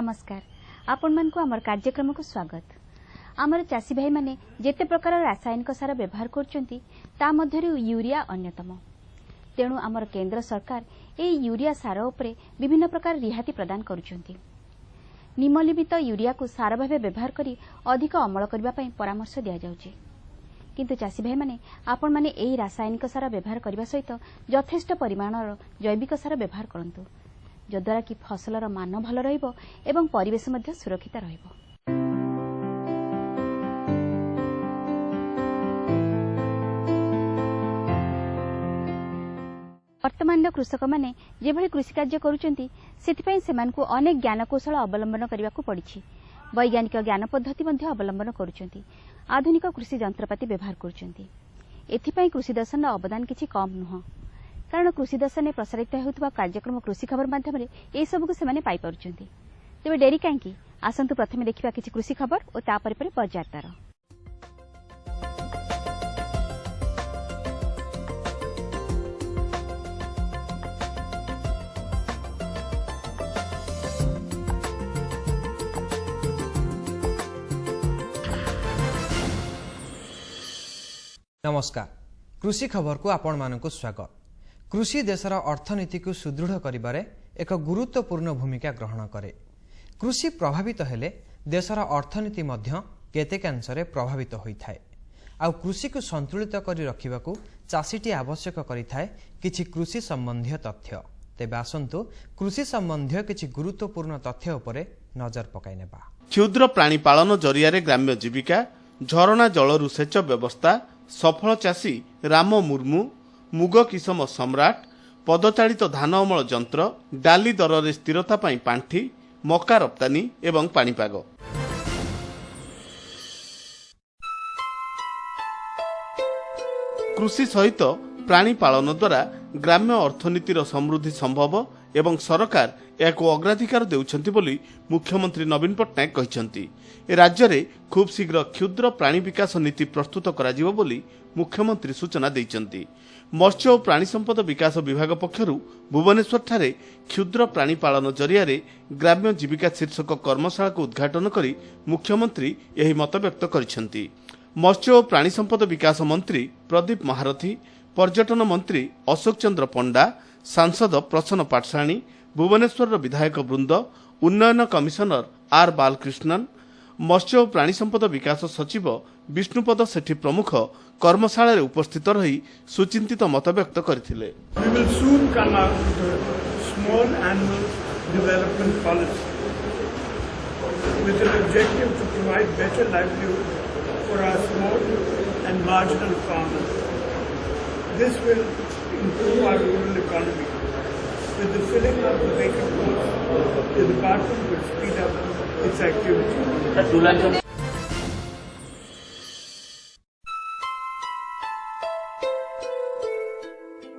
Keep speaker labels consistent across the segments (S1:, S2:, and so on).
S1: नमस्कार आपण मान को आमर कार्यक्रम को स्वागत। आमर चासी भाई माने जेते प्रकार रासायनिक सार व्यवहार करचंती ता मध्यरु यूरिया अन्यतम। तेणु आमर केंद्र सरकार ए यूरिया सार उपरे विभिन्न प्रकार रिहाती प्रदान करुचंती। निमलिमित यूरिया को सार भावे व्यवहार करी अधिक अमल करबा पई परामर्श दिया जाउची। किंतु चासी भाई माने आपण माने एही रासायनिक सार व्यवहार करबा सहित यथेष्ट परिमाणर जैविक सार व्यवहार करंतु, जद्वारा कि फसलर मान भल रहिबो एवं परिवेश मध्य सुरक्षित रहिबो। वर्तमान कृषक माने जेभଳି कृषि कार्य करूचंती सेथिपई सेमानकु अनेक ज्ञान कौशल अवलंबन करबाकू पड़िछि। वैज्ञानिक ज्ञान पद्धति मध्य अवलंबन करूचंती, आधुनिक कृषि जंत्रपाति व्यवहार करूचंती। एथिपई कृषि दर्शन अवदान किछि कम नुह, कारण कृषि दर्शन प्रसारित होउतबा कार्यक्रम कृषि खबर माध्यम रे ए सब को सेमाने पाई परुचंती। तेबे डेरी कांकी आसंतु प्रथमे देखिबा किछि कृषि खबर और तापर परे बजारदार।
S2: नमस्कार, कृषि खबर को आपण मानक स्वागत। कृषि देशर अर्थनीति को सुदृढ़ करिबारे एक गुरुत्वपूर्ण भूमिका ग्रहण करे। कृषि प्रभावित हेले देशर अर्थनीति मध्य केतेकांशरे प्रभावित होइथाय। आउ कृषि को संतुलित करी रखिबाकू चाषीटी आवश्यक करिथाय किछि कृषि संबंधी तथ्य। तेबे आसंतु कृषि संबंधी किछि गुरुत्वपूर्ण तथ्य उपरे नजर पकाई नेबा।
S3: क्षुद्र प्राणी पालन जरिया ग्राम्य जीविका, झरणा जलरू सेच व्यवस्था, सफल चाषी राम मुर्मू, मुग किसम सम्राट, पदचालित धान अमल जंत्र, डाली दर रे स्थिरता पाई पांठी, मका रप्तानी एवं पाणीपाग। कृषि सहित प्राणी पालन द्वारा ग्राम्य अर्थनीतिर समृद्धि संभव एवं सरकार एक अग्राधिकार देउछंती बोली मुख्यमंत्री नवीन पट्टनायक कहिसंती। राज्य रे खूब शीघ्र क्षुद्र प्राणी विकास नीति प्रस्तुत कराजिबो बोली मुख्यमंत्री सूचना दैचंती। मत्स्य और प्राणी संपद विकास विभाग पक्षरु भुवनेश्वर ठारे क्षुद्र प्राणी पालन जरिया रे ग्राम्य जीविका शीर्षक कर्मशाला को उद्घाटन करी मुख्यमंत्री यही मत व्यक्त करिसंती। मत्स्य और प्राणी संपद विकास मंत्री प्रदीप महारथी, पर्यटन मंत्री अशोक चंद्र पंडा, सांसद प्रसन्न पाठशाणी, भुवनेश्वर विधायक वृंद, उन्नयन कमिशनर आर बालकृष्णन, मत्स्य और प्राणी संपद विकास सचिव विष्णुपद सेठी प्रमुख कर्मशाला रे उपस्थित रही सुचिंतित मत व्यक्त करथिले।
S4: We will soon come out with a small animal development policy with an objective to provide better livelihood for our small and marginal farmers. This will improve our rural economy. With the filling of the vacant posts, the department will speed up its activity.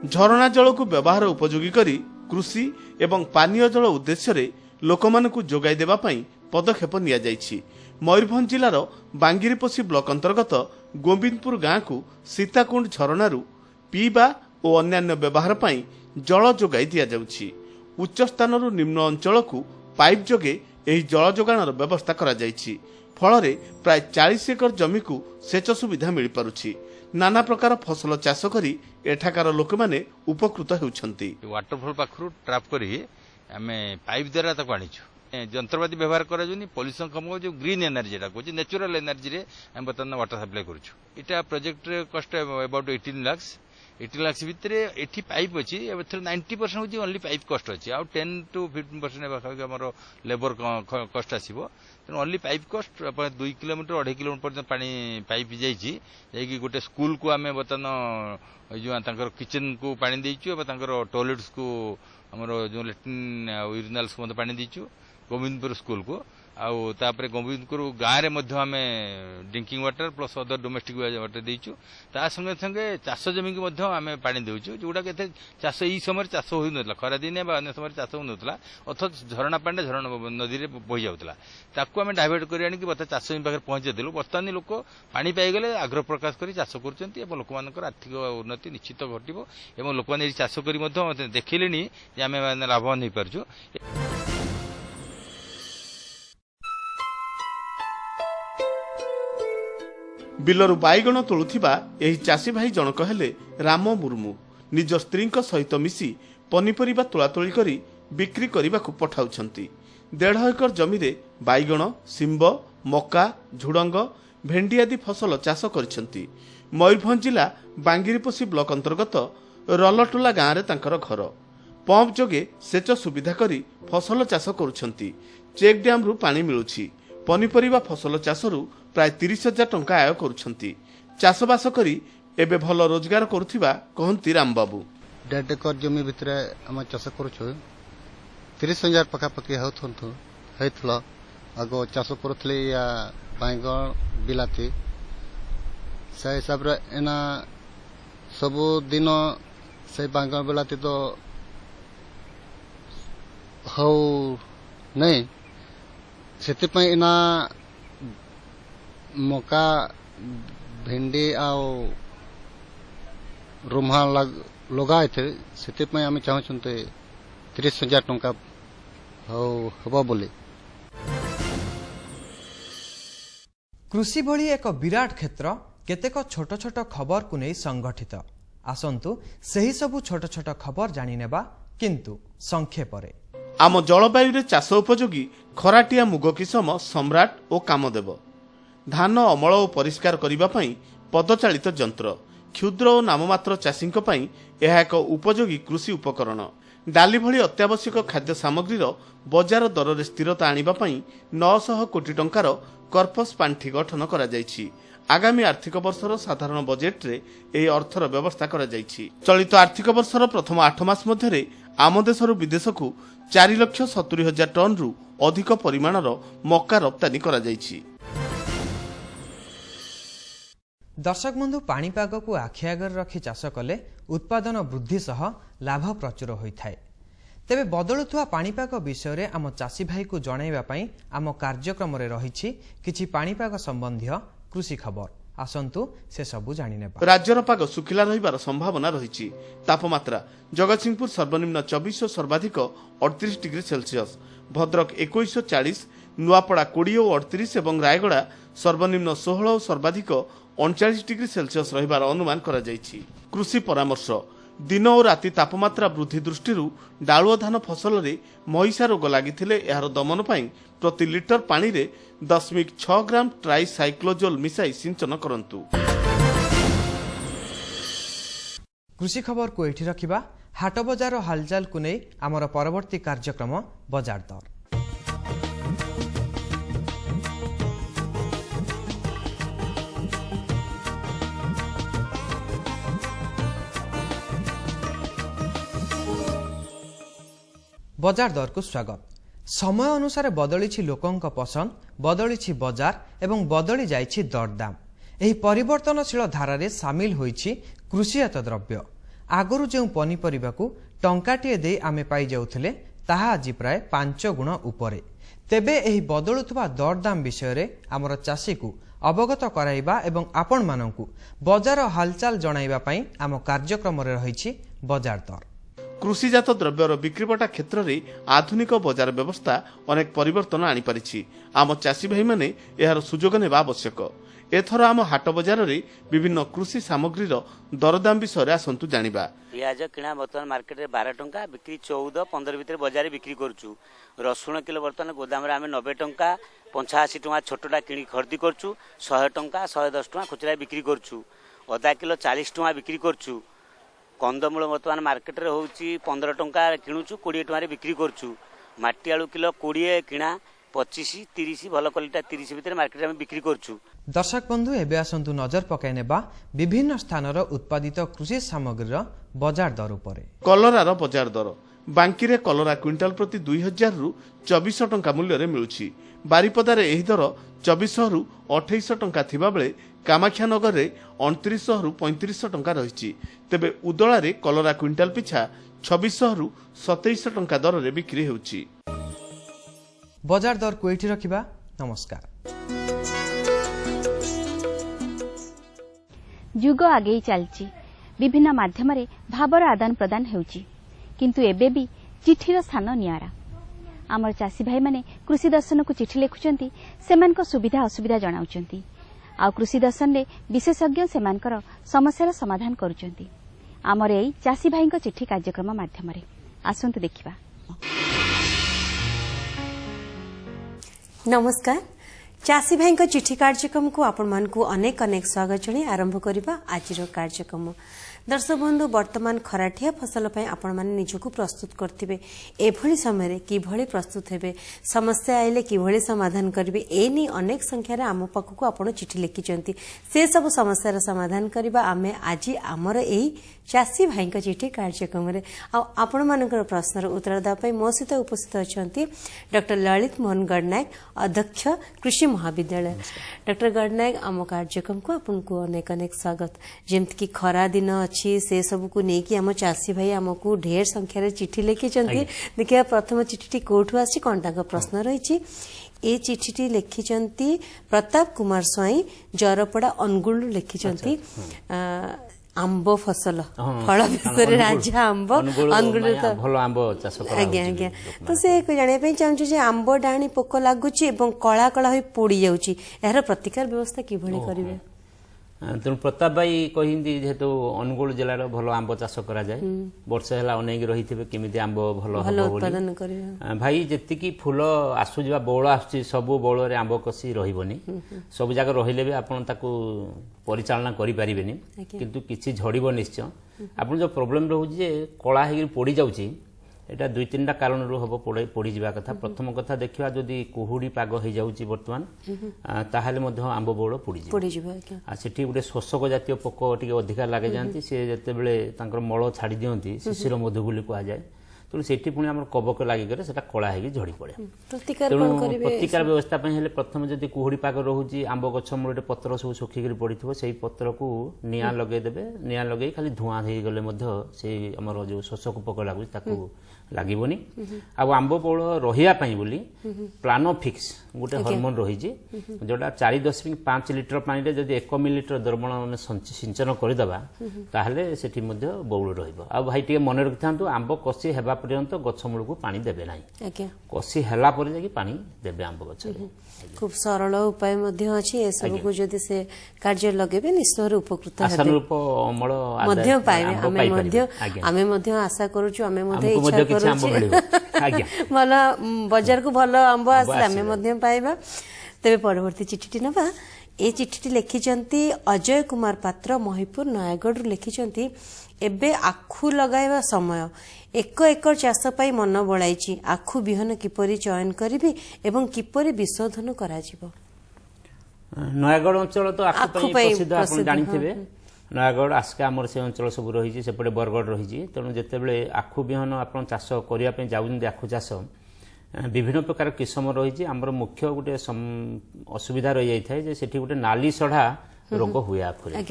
S3: झरणा जल को व्यवहार उपयोगी करी कृषि एवं पानीय जल उद्देश्य रे लोकमानकु जोगाई देबा पई पदक्षेप निया जायछि। मयूरभंज जिलार बांगिरीपोसी ब्लॉक अंतर्गत गोविंदपुर गाँ को सीताकुंड झरणारू पीवा और अन्यान्य व्यवहार पई जल जोगाई दिया जाउछि। उच्च स्थानरू निम्न अंचल को पाइप जोगे एही जल जोगाणर व्यवस्था करा जायछि। फଳରେ प्राय 40 एकर जमी को सेच सुविधा मिल पारुछि। नाना प्रकार फसल चाष करी एठाकार लोक माने उपकृत हेउछंती।
S5: वाटरफॉल पाखरु ट्रैप करी आमे पाइप द्वारा ताको आनिछु। जंत्रपाति व्यवहार करा जोनी पॉल्यूशन कम हो, जो ग्रीन एनर्जी जेटा कोची नेचुरल एनर्जी रे हम बतन वाटर सप्लाई करूछु। इटा प्रोजेक्ट रे कॉस्ट अबाउट 18 लाख भितर एठी पाइप अछि। अब 90% होची ओनली पाइप कॉस्ट अछि। आ 10 to 15% हमर लेबर कॉस्ट आसीबो। Then only pipe cost 2 kilometre 2.5 kilometre पर्यंत पानी पाइप जाइछि। जाइकि गोटे स्कूल को आमे बतन जो तांकर किचन को पानी देइछु एबा तांकर टॉयलेट्स को हमर जो लैट्रिन यूरिनल्स को पानी देइछु। गोविंदपुर स्कूल को आउ तापर गोविंदपुर गाँव में drinking water plus other domestic water देइछु। ता संगे संगे चाष जमी को आमे पानी देउछु, जोडा के चाष ई समय चाष होई नथला। खरा दिन बा अन्य समय चाष होई नथला। अथच झरणा पानी झरणा नदी रे बहि जाउतला। ताकू आमे डाइवर्ट करी आनी कि बता चाष जमी पाखे पहुंचे देलु। वर्तमान लोक पानी पाई गले आग्रह प्रकाश करी चाष करचंती एवं लोक मानकर आर्थिक उन्नति निश्चित घटिबो एवं लोक माने चाष करी देखिलेनी जे आमे लाभवान होई परछु।
S3: ବିଲରୁ ବାଇଗଣ ତୋଳୁଥିବା ଏହି ଚାଷୀ ଭାଇ ଜଣକ ହେଲେ ରାମ ମୁର୍ମୁ। ନିଜ ସ୍ତ୍ରୀଙ୍କ ସହିତ ମିଶି ପନିପରିବା ତୋଳାତୋଳି କରି ବିକ୍ରି କରିବାକୁ ପଠାଉଛନ୍ତି। 1.5 ଏକର ଜମିରେ ବାଇଗଣ, ଶିମ୍ବ, ମକା, ଝୁଡଙ୍ଗ, ଭେଣ୍ଡି ଆଦି ଫସଲ ଚାଷ କରିଛନ୍ତି। ମୟୂରଭଞ୍ଜ ଜିଲ୍ଲା ବାଙ୍ଗିରିପୋଷି ବ୍ଲକ ଅନ୍ତର୍ଗତ ରଲଟୋଲା ଗାଁରେ ତାଙ୍କର ଘର। ପମ୍ପ ଯୋଗେ ସେଚ ସୁବିଧା କରି ଫସଲ ଚାଷ କରୁଛନ୍ତି। ଚେକ୍ ଡ୍ୟାମ୍ରୁ ପାଣି ମିଳୁଛି। ପନିପରିବା ଫସଲ ଚାଷରୁ ପ୍ରାୟ 30,000 ଟଙ୍କା ଆୟ କରୁଛନ୍ତି। ଚାଷବାସ କରି ଏବେ ଭଲ ରୋଜଗାର କରୁଥିବା କହନ୍ତି ରାମବାବୁ।
S6: 1.5 ଏକର ଜମି ଭିତରେ ଆମେ ଚାଷ କରୁଛୁ। 30,000 ପାଖାପାଖି ହେଇଥିଲା। ଆଗ ଚାଷ କରୁଥିଲେ ବାଇଗଣ, ବିଲାତି। ସେ ହିସାବରେ ଏନା ସବୁଦିନ ସେ ବାଇଗଣ ବିଲାତି ତ ହଉ ନାହିଁ। ସେଥିପାଇଁ ଏନା ମକା, ଭେଣ୍ଡି ଆଉ ରୁମା ଲଗାଇଥିଲେ। ସେଥିପାଇଁ ଆମେ ଚାହୁଁଛନ୍ତି 30,000 ଟଙ୍କା ହେବ ବୋଲି।
S2: କୃଷି ଭଳି ଏକ ବିରାଟ କ୍ଷେତ୍ର କେତେକ ଛୋଟ ଛୋଟ ଖବରକୁ ନେଇ ସଂଗଠିତ। ଆସନ୍ତୁ ସେହି ସବୁ ଛୋଟ ଛୋଟ ଖବର ଜାଣିନେବା, କିନ୍ତୁ ସଂକ୍ଷେପରେ।
S3: ଆମ ଜଳବାୟୁରେ ଚାଷ ଉପଯୋଗୀ ଖରାଟିଆ ମୁଗ କିସମ ସମ୍ରାଟ ଓ କାମଦେବ। ଧାନ ଅମଳ ଓ ପରିଷ୍କାର କରିବା ପାଇଁ ପଦଚାଳିତ ଯନ୍ତ୍ର। କ୍ଷୁଦ୍ର ଓ ନାମମାତ୍ର ଚାଷୀଙ୍କ ପାଇଁ ଏହା ଏକ ଉପଯୋଗୀ କୃଷି ଉପକରଣ। ଡାଲି ଭଳି ଅତ୍ୟାବଶ୍ୟକ ଖାଦ୍ୟ ସାମଗ୍ରୀର ବଜାର ଦରରେ ସ୍ଥିରତା ଆଣିବା ପାଇଁ 900 କୋଟି ଟଙ୍କାର କର୍ପସ୍ ପାଣ୍ଠି ଗଠନ କରାଯାଇଛି। ଆଗାମୀ ଆର୍ଥିକ ବର୍ଷର ସାଧାରଣ ବଜେଟ୍ରେ ଏହି ଅର୍ଥର ବ୍ୟବସ୍ଥା କରାଯାଇଛି। ଚଳିତ ଆର୍ଥିକ ବର୍ଷର ପ୍ରଥମ 8 ମାସ ମଧ୍ୟରେ ଆମ ଦେଶରୁ ବିଦେଶକୁ 4,70,000 ଟନ୍ରୁ ଅଧିକ ପରିମାଣର ମକା ରପ୍ତାନୀ କରାଯାଇଛି।
S2: ଦର୍ଶକ ବନ୍ଧୁ, ପାଣିପାଗକୁ ଆଖି ଆଗରେ ରଖି ଚାଷ କଲେ ଉତ୍ପାଦନ ବୃଦ୍ଧି ସହ ଲାଭ ପ୍ରଚୁର ହୋଇଥାଏ। ତେବେ ବଦଳୁଥିବା ପାଣିପାଗ ବିଷୟରେ ଆମ ଚାଷୀ ଭାଇକୁ ଜଣାଇବା ପାଇଁ ଆମ କାର୍ଯ୍ୟକ୍ରମରେ ରହିଛି କିଛି ପାଣିପାଗ ସମ୍ବନ୍ଧୀୟ କୃଷି ଖବର। ଆସନ୍ତୁ ସେସବୁ ଜାଣିନେବା। ରାଜ୍ୟର ପାଗ ଶୁଖିଲା ରହିବାର ସମ୍ଭାବନା ରହିଛି। ତାପମାତ୍ରା ଜଗତସିଂହପୁର ସର୍ବନିମ୍ନ 24 ଓ ସର୍ବାଧିକ 38 ଡିଗ୍ରୀ ସେଲସିୟସ୍, ଭଦ୍ରକ 21-40, ନୂଆପଡ଼ା 20 ଓ 38 ଏବଂ ରାୟଗଡ଼ା ସର୍ବନିମ୍ନ 16 ଓ ସର୍ବାଧିକ 39 ଡିଗ୍ରୀ ସେଲସିୟସ୍ ରହିବାର ଅନୁମାନ କରାଯାଇଛି। କୃଷି ପରାମର୍ଶ। ଦିନ ଓ ରାତି ତାପମାତ୍ରା ବୃଦ୍ଧି ଦୃଷ୍ଟିରୁ ଡାଳୁଅ ଧାନ ଫସଲରେ ମହିଷା ରୋଗ ଲାଗିଥିଲେ ଏହାର ଦମନ ପାଇଁ ପ୍ରତି ଲିଟର ପାଣିରେ 0.6 ଗ୍ରାମ ଟ୍ରାଇସାଇକ୍ଲୋଜୋଲ ମିଶାଇ ସିଞ୍ଚନ କରନ୍ତୁ। କୃଷି ଖବରକୁ ଏଠି ରଖିବା। ହାଟ ବଜାର ହାଲଚାଲକୁ ନେଇ ଆମର ପରବର୍ତ୍ତୀ କାର୍ଯ୍ୟକ୍ରମ ବଜାର ଦର। ବଜାର ଦରକୁ ସ୍ୱାଗତ। ସମୟ ଅନୁସାରେ ବଦଳିଛି ଲୋକଙ୍କ ପସନ୍ଦ, ବଦଳିଛି ବଜାର ଏବଂ ବଦଳି ଯାଇଛି ଦରଦାମ। ଏହି ପରିବର୍ତ୍ତନଶୀଳ ଧାରାରେ ସାମିଲ ହୋଇଛି କୃଷିଜାତ ଦ୍ରବ୍ୟ। ଆଗରୁ ଯେଉଁ ପନିପରିବାକୁ ଟଙ୍କାଟିଏ ଦେଇ ଆମେ ପାଇଯାଉଥିଲେ ତାହା ଆଜି ପ୍ରାୟ 5 ଗୁଣ ଉପରେ। ତେବେ ଏହି ବଦଳୁଥିବା ଦରଦାମ ବିଷୟରେ ଆମର ଚାଷୀକୁ ଅବଗତ କରାଇବା ଏବଂ ଆପଣମାନଙ୍କୁ ବଜାର ହାଲଚାଲ ଜଣାଇବା ପାଇଁ ଆମ କାର୍ଯ୍ୟକ୍ରମରେ ରହିଛି ବଜାର ଦର। କୃଷିଜାତ ଦ୍ରବ୍ୟର ବିକ୍ରିବଟା କ୍ଷେତ୍ରରେ ଆଧୁନିକ ବଜାର ବ୍ୟବସ୍ଥା ଅନେକ ପରିବର୍ତ୍ତନ ଆଣିପାରିଛି। ଆମ ଚାଷୀ ଭାଇମାନେ ଏହାର ସୁଯୋଗ ନେବା ଆବଶ୍ୟକ। ଏଥର ଆମ ହାଟ ବଜାରରେ ବିଭିନ୍ନ କୃଷି ସାମଗ୍ରୀର ଦରଦାମ ବିଷୟରେ ଆସନ୍ତୁ ଜାଣିବା।
S7: ପିଆଜ କିଣା ବର୍ତ୍ତମାନ ମାର୍କେଟରେ 12 ଟଙ୍କା, ବିକ୍ରି 14-15 ଭିତରେ ବଜାରରେ ବିକ୍ରି କରୁଛୁ। ରସୁଣ କିଲୋ ବର୍ତ୍ତମାନ ଗୋଦାମରେ ଆମେ 90 ଟଙ୍କା, 85 ଟଙ୍କା ଛୋଟଟା କିଣି ଖରିଦି କରୁଛୁ। 100 ଟଙ୍କା, 110 ଟଙ୍କା ଖୁଚୁରା ବିକ୍ରି କରୁଛୁ। ଅଦା କିଲୋ 40 ଟଙ୍କା ବିକ୍ରି କରୁଛୁ। कंदमूल बर्तमान मार्केट रे होउची 15 टंका किणुचु, 20 टंका रे बिक्री करचु। माटी आलू किलो 20 किणा, 25-30 भल क्वालिटी 30 भीतर मार्केट में बिक्री करचु।
S2: दर्शक बंधु, एबे आसंतु नजर पकाई नेबा विभिन्न स्थानर उत्पादित कृषि सामग्रीर बजार दर उपरे। कलरार बजार दर। बांकीरे कलरा क्विंटाल प्रति 2000 रु 2400 टंका मूल्य रे मिलुछि। बारिपदारे एही दर 2400 रु 2800 टंका थिबा बेले कामाख्यानगर रे 2900 रु 3500 टंका रहिछि। तेबे उदला रे कलरा क्विंटाल पिछा 2600 रु 2700 टंका दर रे बिक्री हेउछि। बजार दर को एठी रखिबा। नमस्कार।
S1: जुग आगे चलछि। विभिन्न माध्यम रे भावर आदान प्रदान हेउछि, किंतु एबे भी चिठीर स्थान नियारा। आमर चासी भाई माने कृषि दर्शन को चिठी लिखुचंती, सेमान को सुविधा असुविधा जणाउचंती। आउ कृषि दर्शन रे विशेषज्ञ सेमानकर समस्यार समाधान करुचंती। आमर एई चासी भाईଙ୍କ चिठी कार्यक्रम माध्यम आसंतु देखिबा।
S8: नमस्कार, चासी भाईଙ୍କ चिठी कार्यक्रम को आपण मानकु अनेक अनेक स्वागत जणी आरंभ करिबा आजिरो कार्यक्रम। दर्शक बंधु, वर्तमान खराटिया फसल पई आपण माने निजको प्रस्तुत करथिबे। एभली समय किभली प्रस्तुत हेबे, समस्या आइले किभली समाधान करिवे, एनी अनेक संख्या रे आम पाखकु आपण चिठी लिखिचंती। से सब समस्यार समाधान करिबा आमे आजि आमर एई चासी भाईଙ୍କ चिठी कार्यक्रम रे आपण मानकर प्रश्नर उत्तर दा पई मो सहित उपस्थित अछंती डॉक्टर ललित मोहन गडनायक, अध्यक्ष कृषि महाविद्यालय। डॉक्टर गडनायक, आम कार्यक्रम को आपन को अनेक अनेक स्वागत। जेमति कि खरा दिन अच्छी से सब को नेकी आम चासी भाई आमको ढेर संख्यार चिठी लिखिचंती। देखिए प्रथम चिठी कोठु आसी कोन ताको प्रश्न रहिछि। ए चिठी लिखिचंती प्रताप कुमार स्वाई, जरपड़ा अनुगुल लिखिचंती। आंब फसल फल विषय राजा आंब अनुगुल
S9: भलो आंब चाष करा
S8: आज्ञा आज्ञा। तो से जानिया पे चाहूँ जे आंब डाणी पोक लागुची एवं कला कला होई पोड़ी जाउची, एहर प्रतिकार व्यवस्था किभली करिवे?
S9: तेणु प्रताप भाई कहती जेहेतु अनुगुल जिलार भल आंब चाष करा जाए, वर्ष है अनेक रही केमी आंब भल उत्पादन भाई जी फूल आसुवा बौल आस सबू बौल आंब कषि रही सब जगह रही भी आपड़ परिचालना करें, किंतु किसी झड़ब निश्चय। आप जो प्रोब्लेम रोचे कला हो पोड़ी जाऊँगी, एटा दुई तीन टा कारण हम पोड़ी जावा कथा। प्रथम कथा देखा जदि कुहुड़ी पाग हो जाऊँगी बर्तमान ताहले आंब बौल पोड़ी सेठी गोटे शोषक जातीय पोक टी अधिका लगे जाती, सी जिते बड़े मल छाड़ी दिखती शिशिर मधु बोली कहुए। तेणु से आम कबक लगिक कला हो झड़ी पड़े। तेणु प्रतिकार व्यवस्था प्रथम जदि कुहुड़ी पाग रोचे आंब गछ मूल पत्र सब सुखिक पड़ी से पत्र को निआं लगेदेवे, निआं लगे खाली धूआं हो गले से आमर जो शोषक पोक लगुच लगभनी। आंब बौल रही बोली प्लानोफिक्स गोटे हर्मोन रही जोटा 4.5 लिटर पानी रे जदि 1 मिलीलिटर द्रवण सिंचन करदेवा ताहले सेठी मध्य बौल रहिबो। आ भाई टे मन रखि थांतु आंब कषि हेबा पर्यंत गछ मूल को पानी देबे नाही, कषि हेला पर जाकी पानी देबे आंब गछ।
S8: खूब सरल उपाय मध्य अछि, ए सब को जदि से कार्य लगेबे निश्चय उपकृत हेबे,
S9: आशानुरूप अमल
S8: मध्य पाइबे। आमे मध्य आशा करूछु, आमे मध्य इच्छा करूछु भल बाजार को भल आंब आसले आमे मध्य पाइबा। तेबे परवर्ती चिठीटी नबा। ए चिठीटी लिखिचंती अजय कुमार पात्र, महिपुर नयागढ़ लिखिचंती। एबे आखु लगाइबा समय 1 एकर चाष पाई मन बळाइची, आखु बिहन किपरि चयन करिबि एवं किपरि विशोधन कराजिबो?
S9: नयागढ़ अंचल तो आखु पाई प्रसिद्ध आपण जानिथिबे। नयागढ़ आस्का आमर से अंचल सब रही सेपटे बरगढ़ रही। तेणु जितेबाला आखु बिहन आप चाष करने जाऊँ आखु चाष विभिन्न प्रकार किसम रही। आमर मुख्य गोटे असुविधा रही जाए से गोटे नाली सढ़ा रोग हुए आखुरे।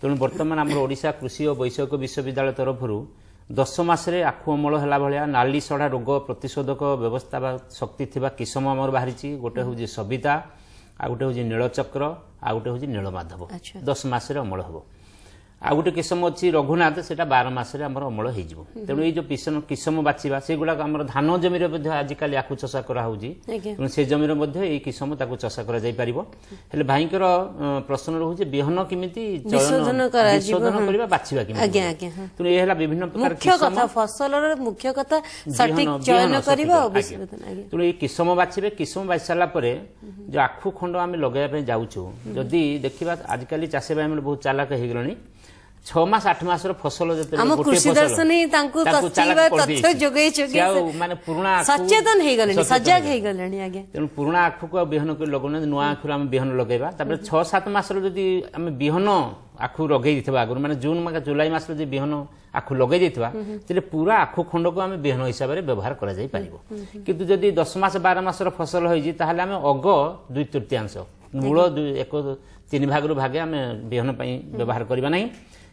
S9: तेणु बर्तमान आम ओडिशा कृषि और वैषयिक विश्वविद्यालय तरफ 10 मासरे आखु अमल है भाया नाली सढ़ा रोग प्रतिशोधक व्यवस्था शक्ति थिबा किसम आमर बाहरी। गोटे हूँ सबिता, आ गोटे हूँ नीलचक्र, आ गोटे हूँ नीलमाधव। 10 मासरे अमल हम। आ गोटे किसम अच्छी रघुनाथ, से 12 मासरे आमर अमल हो। तेणु ये जो किसम बाछा से गुड़ाक आम धान जमी आजिकल आखु चषा कराऊँगी, तेणु से जमीर ये किसम चषा कर भाईकर प्रश्न रोचे बिहन किमिति विशोधन करबा बाछिबा किमिति। तेणु ये विभिन्न प्रकार
S8: फसल मुख्य कथा सटीक चयन करबा।
S9: तेणु ये किसम बाछिबे। किसम बाछि सारा परे जो आखु खंड आम लगाइबा जाउछु, जदि देखिबा आजिकल चाषी भाई मैंने बहुत चालाक हो गलनी। 6 मास 8 मास फसल
S8: कृषि दर्शन
S9: माने पुराना
S8: सचेतन सजग
S9: तेणु पुराना आखु को बिहन कर लगौना, नुआ आखु आम बिहन लगेबा। 6-7 मास जदि आम बिहन आखु लगे आगुरी माने जून जुलाई मास बिहन आखु लगे तेरे पूरा आखु खंड को आम बिहन हिसाब से व्यवहार कर किंतु जदि 10 मास 12 मास फसल होइछि ताहले आम अग 2/3 मूल 1/3 भाग भागे आम बिहन व्यवहार करबा नहीं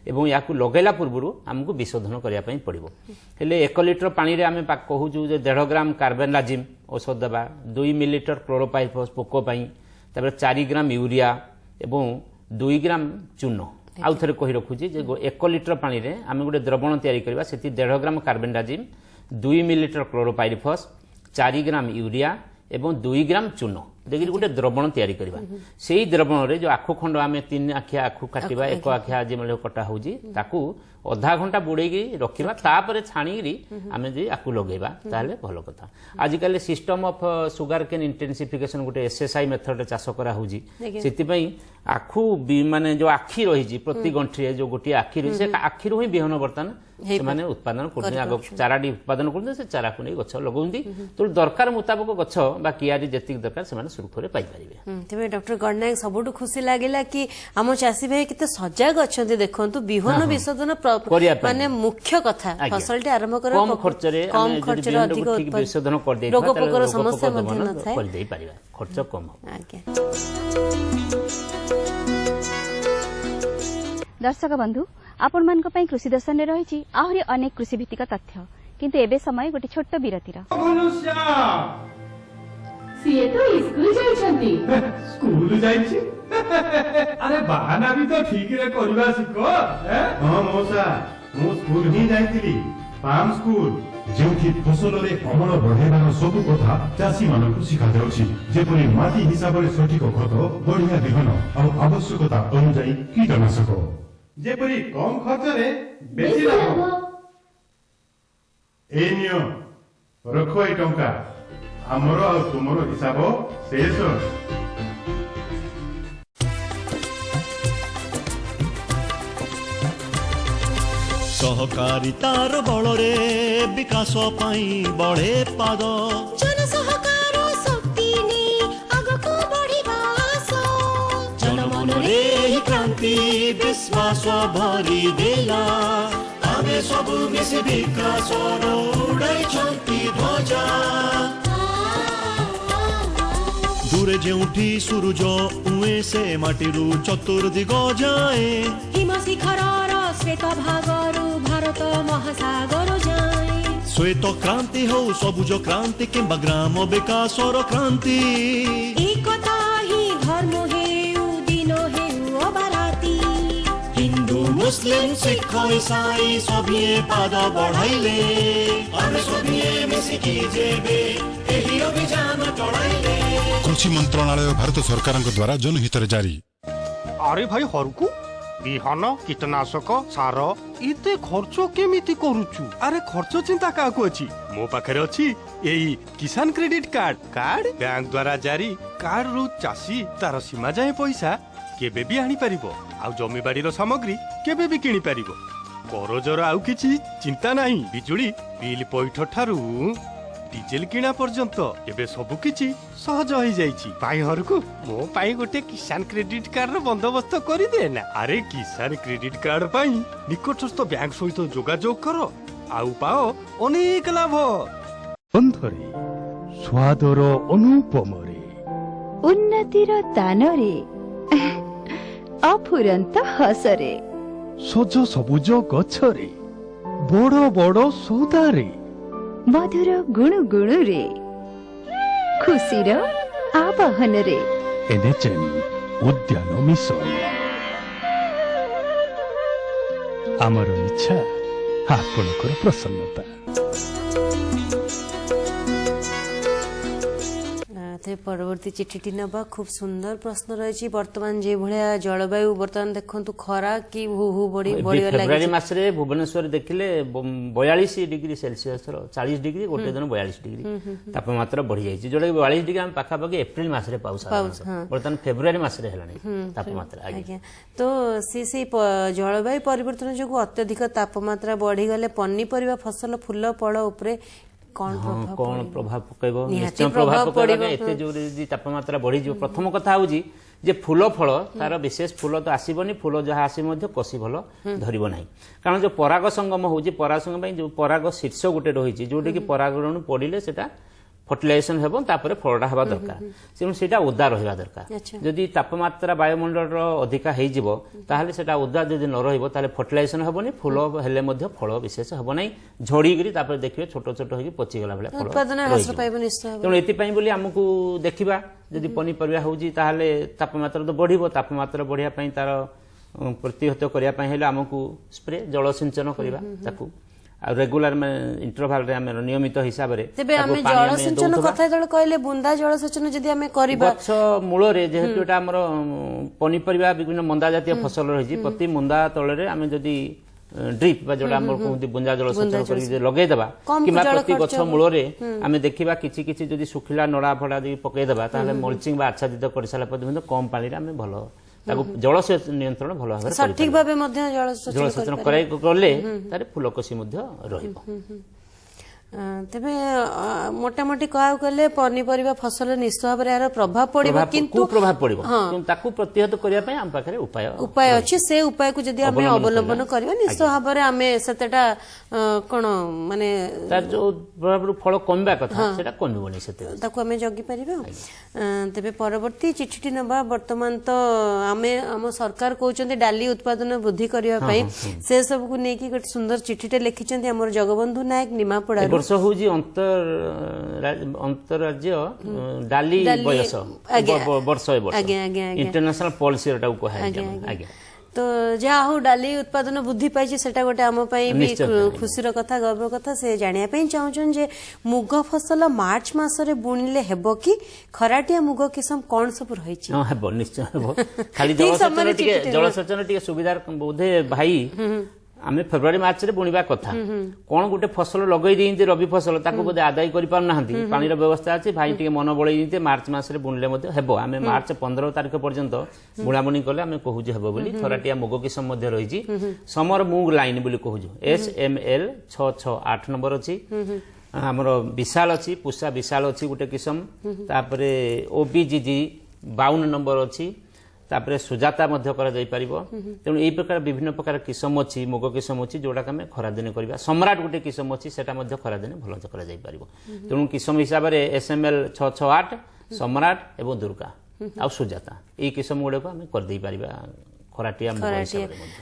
S9: एवं या लगेला पूर्व आमको विशोधन करने पड़ो। 1 लिटर पानी रे आम कहूँ 1.5 ग्राम कार्बेनडाजिम औषध देवा, 2 मिलीलिटर क्लोरोपाइरिफॉस पोकोपाई, 4 ग्राम यूरिया एवं 2 ग्राम चून। आउ थे कही रखुची 1 लिटर पानी रे आम गोटे द्रवण तैयारी करबा, सेति 1.5 ग्राम कार्बेनडाजिम, 2 मिलीलिटर क्लोरोपाइरिफॉस, 4 ग्राम यूरिया एवं 2 ग्राम चून देखिए गोटे द्रवण तैयारी करवा से द्रवण रे जो आखु खंड आम 3 आखिया आखु काटिबा 1 आखिया जे मतलब कटा होजी ताकू अधा घंटा बुड़ेगी रखा तापर छाणी आम जी आकु लगेबा ताले भल कथा आजिकल system of sugar cane intensification गोटे एसएसआई मेथड चाष करा होजी सेति आखु माने जो आखि रही प्रति गंठी जो गोटे आखि रही से आखि ही बिहन बर्तमान से माने उत्पादन कर चाराटी उत्पादन कर से चारा को नहीं गछ लगौंती तो दरकार मुताबक गछ बा कियारी जेतिक दरकार से माने सुरक्षित पाई परिबे
S8: तबे डॉक्टर गणनायक सबुठ खुशी लागिला कि आम चासी भाई केते सजग अछंती देखंतु बिहन विशोधन माने मुख्य कथा फसलटी आरंभ कर
S9: कम खर्च रे अधिक विशोधन कर दे
S8: रोग पोकर समस्या मध्ये न थाए
S9: कर दे परिबा खर्च कम हो
S1: दर्शक बंधु आपण मानक पई कृषि दर्शन रे रहिछि आहुरी अनेक कृषि भित्तिक तथ्य किंतु एबे समय गोटे छोट विरतिर
S10: सीए तो स्कूल जाइछंती
S11: स्कूल जाइछि अरे बहाना भी तो ठीक रे करबा सिको हां मौसा मो स्कूल ही जाइतिली फार्म स्कूल जेउथि फसल रे अमल बढ़ेबार सब कथा चासी मानकु सिखा जाउछि जेपरि माटी हिसाब रे सठिक खत बढ़िया बिहन आ आवश्यकता अनुसार कीटनाशक जेपरि कम खर्च रे बेसी लाभ ए नियो रखो ए टंका आमर और तुमर हिसाब शेष
S12: सहकारितार बलरे विकास पाई बढ़े पाद
S13: जन सहकार शक्ति ने आगको बढ़िबा
S12: जन मन रे क्रांति विश्वास भरी देला आमे सब मिसे विकास उड़ाई छंती ध्वजा दूरे जेउठी सूरज उए से माटीरू चतुर्दिग जाए
S13: हिम शिखरर श्वेत भागरु भारत महासागर जाए
S12: श्वेत क्रांति हो सबुज क्रांति किंबा ग्राम विकासर क्रांति
S13: एकता ही धर्म हेउ दिन हेउ अबाराती
S12: हिंदू मुस्लिम सिख ईसाई सभी पाद बढ़ाइले हम सभी मिसिकी जेबे एही अभियान चढ़ाइले
S14: कृषि मंत्रालय भारत सरकार द्वारा जनहित जारी।
S15: अरे भाई हरकू बिहन कीटनाशक सार इते खर्च केमिति करूछु अरे खर्च चिंता काकू अछि मो पाखरे अछि एई किसान क्रेडिट कार्ड बैंक द्वारा जारी कार्ड रु चासी तार सीमा जाए पैसा केबे भी आनी परिबो आ जमी बाड़ीर सामग्री केबे भी किनी परिबो करजर आउ किछि चिंता नाही बिजुली बिल पैठ ठारू डीजेल किना पर्यंत एबे सब किछि सहज हो जाइछि पाई हरकू मो पाई गोटे किसान क्रेडिट कार्ड रो बंदोबस्त करि दे ना अरे किसान क्रेडिट कार्ड पाई निकटस्थ बैंक सहित जोगाजोग करो आउ पाओ अनेक लाभ बंधरे स्वादर अनुपमरे
S16: उन्नतिर दानरे अफुरंत हसरे
S15: सज सबुज गछरे बड़ बड़ सौदारे
S16: मधुर गुणु गुणु रे खुशीर आवाहन रे
S15: एनएचएम उद्यान मिशन आमर इच्छा आपनकर प्रसन्नता
S8: परवर्ती चिठीटी नबा खूब सुंदर प्रश्न रही बर्तमान जे भलिया जलवायु बर्तमान देखंतु खरा कि हु हु बड़ी
S9: फेब्रुआरी मास रे भुवनेश्वर देखिले 42 डिग्री सेल्सियस रो 40 डिग्री गोटे दिन 42 डिग्री तापमात्रा बढ़ी जाई जोडे 42 डिग्री हम पाखा पाखी एप्रिल मास रे पाउस बर्तमान फेब्रुआरी मास रे हेलानी तापमात्रा
S8: आगे तो सी जलवायु परिवर्तन जो अत्यधिक तापमात्रा बढ़ी गले पन्नीपरिबा फसल फूल फल उपरे कौन
S9: प्रभाव पकेबो निश्चय प्रभाव पड़ेगा एते जो तापमात्रा बढ़ी जो प्रथम कथा होजी जे फूल फल तार विशेष फूल तो आसीबनी फूल जहाँ आसी मध्य कसी भल धरिबो नाही कारण जो पराग संगम होजी पराग संगम जो पराग शीर्ष गोटे रही जोटे कि परागण पड़े सेटा फर्टिलाइजेशन हेबो तापर फलटा हवा दरकार से सेटा ओदा रहिबा दरकार जदि तापमात्रा वायुमंडल रो अधिका हेइ जिवो ताहले सेटा ओदा जदि न रहिबो ताहले फर्टिलाइजेशन हेबोनी फूल हेले मध्य फल विशेष हेबो नै झड़ी गिरी तापर देखिबे छोट छोट होई पची गला भले फल
S8: उत्पादन ह्रास पाइबो निश्चय
S9: तेणु एति पई बोली हमकु देखिबा जदि पनीपरिया होउजी ताहले तापमात्रा तो बढ़िबो तापमात्रा बढ़िया पई तार प्रतिहत करिया पई हेले हमकु स्प्रे जल सिंचन करिबा ताकू रेगुलर इंटरवल रे आम नियमित हिसाब से
S8: तेबे आमे जलसेचन कथा जेतले कहले बुंदा जलसेचन जदि आमे करबा
S9: गछ मूल रे जेहेतु एटा हमर पनिपरिबा विभिन्न मंदा जातीय फसल रही प्रति मंदा तळे रे आमे जदि ड्रिप बा जोड़ा हमर कहउती बुंदा जलसेचन करी लगे देबा किमा प्रति गछ मूल रे आमे देखिबा किछि किछि जदि सुखिला नडा फडा जदि पके देबा ताले मल्चिंग बा आच्छादित कर साला पद कम पानी रे आमे भलो ताको जलसेचन नियंत्रण भलो भाबे
S8: सठिक भाबे मध्य
S9: जलसेचन करे करले तारे फुलकोसी मध्य रहिबो
S8: तेबे मोटामोटी कहू गले पनिपरिबा फसल निश्चित भाव यार प्रभाव पड़िबो किंतु
S9: प्रभाव पड़िबो ताकू प्रतिहत करिया पय हम पाखरे
S8: उपाय अछि से उपाय को जदि हमें अवलंबन करबा निश्चित भाव रे हमें सेतेटा कोन माने
S9: तार जो प्रभाव फल कमबा कथा सेटा कमिबोनी सेते
S8: ताको हमें जगी परिबा तेबे परवर्ती चिठिटी नबा वर्तमान तो हमें हम सरकार कहउचंती डाली उत्पादन वृद्धि करिया पय से सब को नेकी एक सुंदर चिठिटे लिखिचंती हमर जगबंधु नायक निमापड़ा
S9: वर्ष हूँ अंतरराज्य डाली बयस वर्ष इंटरनेशनल पॉलिसी
S8: तो जहाँ हूँ डाली उत्पादन वृद्धि पाई सेटा गोटे आम खुशीर कथा गर्व कथा से जानिया चाहून जे मुग फसल मार्च मासरे बुणिले हेबो कि खराटिया मुग किसम कौन सब रही
S9: निश्चय खाली जलसेचन सुविधा बोधे भाई आमे फेब्रुआरी मार्च रे बुणिबा कथा कोन गुटे फसल लगई देइते रबी फसल ताको बोधे आदाय करि पार नाहंती पानी रो व्यवस्था अछि भाई टिके मन बळई दिते मार्च मास रे बुणले मध्ये हेबो आमे मार्च 15 तारिख पर्यंत बुणाबुणी कले आमे कहूजु हेबो बोली थराटिया मुग किसम मध्ये रहिजी समर मूंग लाइन बोली कहूजु SML 668 नंबर अछि हमरो विशाल अछि पुसा विशाल अछि गुटे किसम तापरे OBGG 52 नंबर अछि तापरे सुजाता मध्य करा जाई परिबो तेनु एई प्रकार विभिन्न प्रकार किसम अछि मुग किसम अछि जोडा कमे खरा दिन करबा सम्राट गुटे किसम अछि सेटा मध्य खरा दिन भलो करा जाई परिबो तेनु किसम हिसाब रे SML 668 सम्राट एवं दुर्गा आ सुजाता एई किसम गुडे को हमें कर देई परिबा खराटिया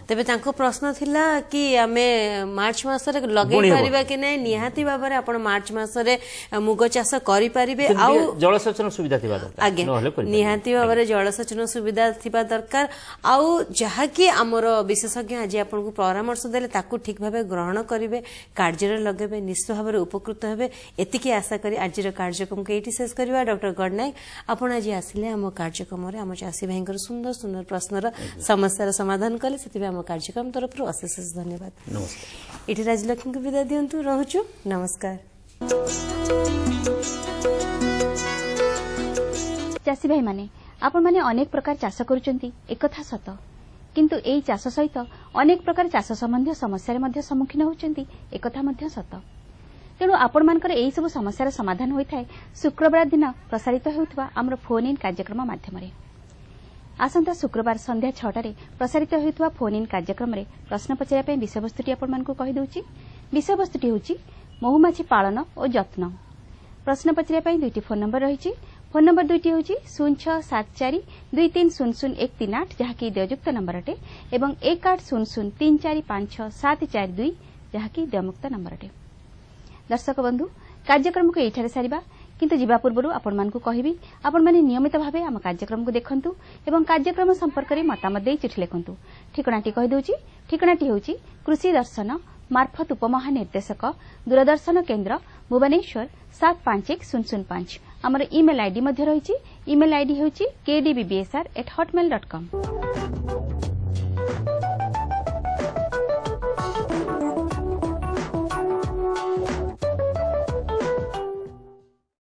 S8: तेबे तांको प्रश्न थिला कि आमे मार्च मासरे लगै परिबा कि नै निहाती बाबरे आपण मार्च मासरे मुग चाष करि परिबे आ
S9: जलसेचन सुविधा थिबा दरकार
S8: नहले निहाती बाबरे जलसेचन सुविधा थिबा दरकार आ जहा कि हमर विशेषज्ञ आज आपण को परामर्श देले ताकू ठीक भाबे ग्रहण करिवे कार्य रे लगेबे निश्चित भाबरे उपकृत हेबे एतिकी आशा करी आजिर कार्यक्रम के एटी शेष करबा डॉक्टर गणनायक आपण आज आसिले हम कार्यक्रम रे हम चासी भाईकर सुंदर सुंदर प्रश्नर समस्या समाधान कले से आम कार्यक्रम तरफ अशेष धन्यवाद नमस्कार इटी राजलक्ष्मी को विदा दिंतु रहूचु नमस्कार
S1: चासी भाई माने आपण माने अनेक प्रकार चाष करूचंती एकथा सत किंतु एई चाष सहित अनेक प्रकार चाष संबंधी समस्या मध्ये सम्मुखीन होचंती एकथा मध्ये सत तेणु आपण मानकर एई सब समस्यार समाधान होइथाय शुक्रवार दिन प्रसारित हेउथबा हमर फोन इन कार्यक्रम माध्यम रे आसंता शुक्रवार संध्या 6टारे प्रसारित होइथवा फोन इन कार्यक्रम रे प्रश्न पचारिया पय विषयवस्तुटी आपण मानकु कहि दउची विषयवस्तुटी होची महुमाछी पालन और जत्न प्रश्न पचारिया पय दुईटी फोन नंबर रहिची फोन नंबर दुईटी होची 067423000138 जहाकी देययुक्त नंबर अटे एवं 180034564742 जहाकी देयमुक्त नंबर अटे दर्शक बंधु कार्यक्रम को एठारे सारिबा किंतु जीवा पूर्व आपण मानकु कहिबी आपण माने नियमित भाबे हम कार्यक्रम को देखंतु एवं कार्यक्रम संपर्क रे मतामत देई चिठी लेखंतु ठिकानाटी कहि दउची ठिकानाटी होची कृषि दर्शन मार्फत उपमहानिर्देशक दूरदर्शन केंद्र भुवनेश्वर 751005 हमर ईमेल आईडी मध्ये रहिची ईमेल आईडी होची kdbbsr@hotmail.com